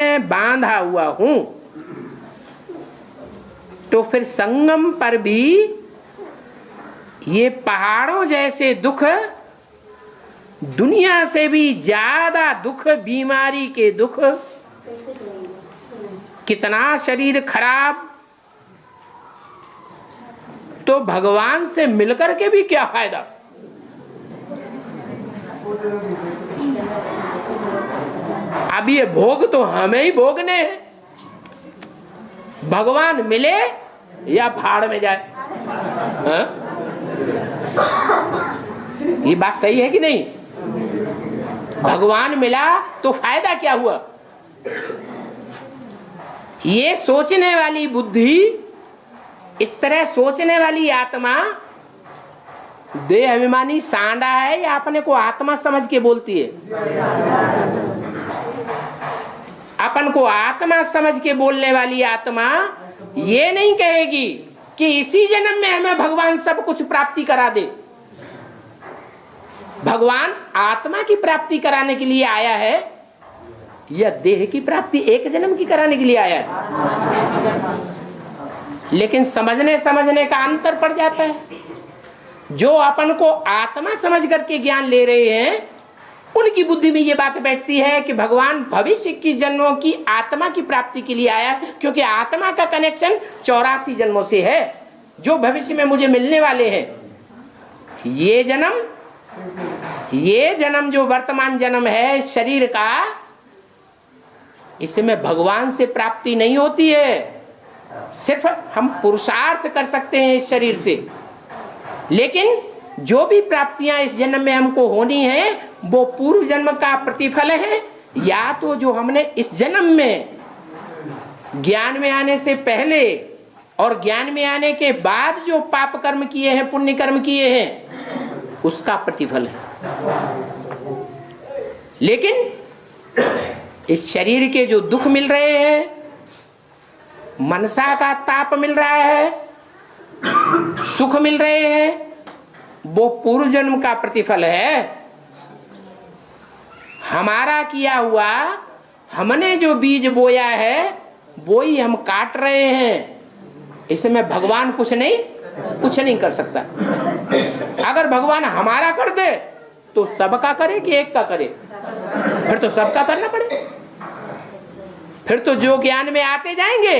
मैं बांधा हुआ हूं, तो फिर संगम पर भी ये पहाड़ों जैसे दुख, दुनिया से भी ज्यादा दुख, बीमारी के दुख, कितना शरीर खराब, तो भगवान से मिलकर के भी क्या फायदा। अब ये भोग तो हमें ही भोगने हैं, भगवान मिले या भाड़ में जाए। हा? ये बात सही है कि नहीं? भगवान मिला तो फायदा क्या हुआ? ये सोचने वाली बुद्धि, इस तरह सोचने वाली आत्मा देह अभिमानी सांडा है या अपने को आत्मा समझ के बोलती है? अपन को आत्मा समझ के बोलने वाली आत्मा ये नहीं कहेगी कि इसी जन्म में हमें भगवान सब कुछ प्राप्ति करा दे। भगवान आत्मा की प्राप्ति कराने के लिए आया है या देह की प्राप्ति एक जन्म की कराने के लिए आया है? लेकिन समझने का अंतर पड़ जाता है। जो अपन को आत्मा समझ करके ज्ञान ले रहे हैं, उनकी बुद्धि में ये बात बैठती है कि भगवान भविष्य की जन्मों की आत्मा की प्राप्ति के लिए आया, क्योंकि आत्मा का कनेक्शन 84 जन्मों से है जो भविष्य में मुझे मिलने वाले हैं। ये जन्म जो वर्तमान जन्म है शरीर का, इसमें भगवान से प्राप्ति नहीं होती है। सिर्फ हम पुरुषार्थ कर सकते हैं इस शरीर से, लेकिन जो भी प्राप्तियां इस जन्म में हमको होनी है वो पूर्व जन्म का प्रतिफल है, या तो जो हमने इस जन्म में ज्ञान में आने से पहले और ज्ञान में आने के बाद जो पाप कर्म किए हैं, पुण्य कर्म किए हैं, उसका प्रतिफल है। लेकिन इस शरीर के जो दुख मिल रहे हैं, मनसा का ताप मिल रहा है, सुख मिल रहे हैं, वो पूर्व जन्म का प्रतिफल है। हमारा किया हुआ, हमने जो बीज बोया है वो ही हम काट रहे हैं। इसमें भगवान कुछ नहीं कर सकता। अगर भगवान हमारा कर दे तो सबका करे कि एक का करे? फिर तो सबका करना पड़े। फिर तो जो ज्ञान में आते जाएंगे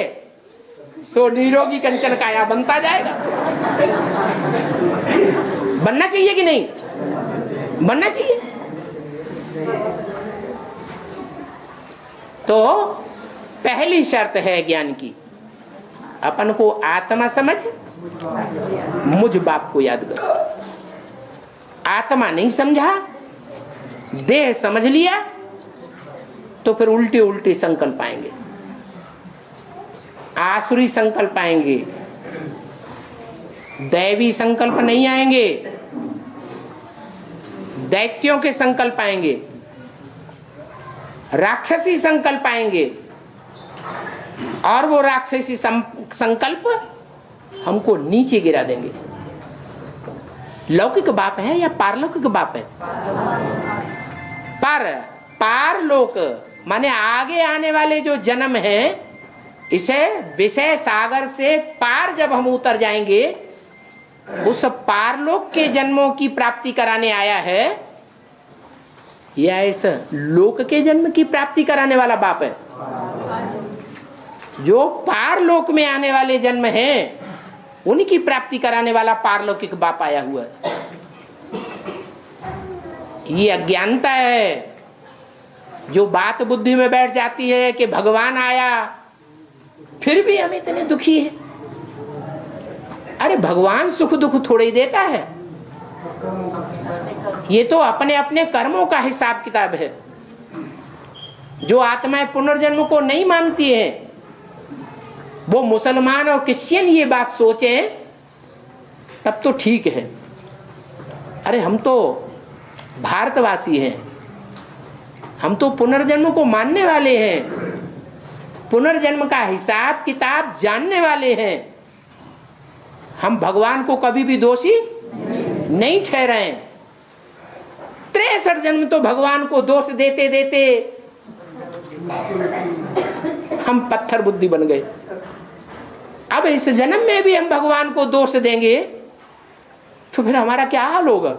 सो निरोगी कंचन काया बनता जाएगा। बनना चाहिए कि नहीं? बनना चाहिए। तो पहली शर्त है ज्ञान की, अपन को आत्मा समझ, मुझ बाप को याद करो। आत्मा नहीं समझा, देह समझ लिया, तो फिर उल्टे उल्टे संकल्प आएंगे, आसुरी संकल्प आएंगे, दैवी संकल्प नहीं आएंगे, दैत्यों के संकल्प आएंगे, राक्षसी संकल्प आएंगे। और वो राक्षसी संकल्प हमको नीचे गिरा देंगे। लौकिक बाप है या पारलौकिक बाप है? पारलोक माने आगे आने वाले जो जन्म है, इसे विषय सागर से पार जब हम उतर जाएंगे, उस पारलोक के जन्मों की प्राप्ति कराने आया है, या इस लोक के जन्म की प्राप्ति कराने वाला बाप है? जो पारलोक में आने वाले जन्म हैं, उनकी प्राप्ति कराने वाला पारलौकिक बाप आया हुआ है। ये अज्ञानता है जो बात बुद्धि में बैठ जाती है कि भगवान आया फिर भी हम इतने दुखी हैं। अरे भगवान सुख दुख थोड़े ही देता है, ये तो अपने अपने कर्मों का हिसाब किताब है। जो आत्माएं पुनर्जन्म को नहीं मानती है, वो मुसलमान और क्रिश्चियन ये बात सोचें तब तो ठीक है। अरे हम तो भारतवासी हैं, हम तो पुनर्जन्म को मानने वाले हैं, पुनर्जन्म का हिसाब किताब जानने वाले हैं। हम भगवान को कभी भी दोषी नहीं ठहराए। 63 जन्म तो भगवान को दोष देते देते हम पत्थर बुद्धि बन गए। अब इस जन्म में भी हम भगवान को दोष देंगे तो फिर हमारा क्या हाल होगा।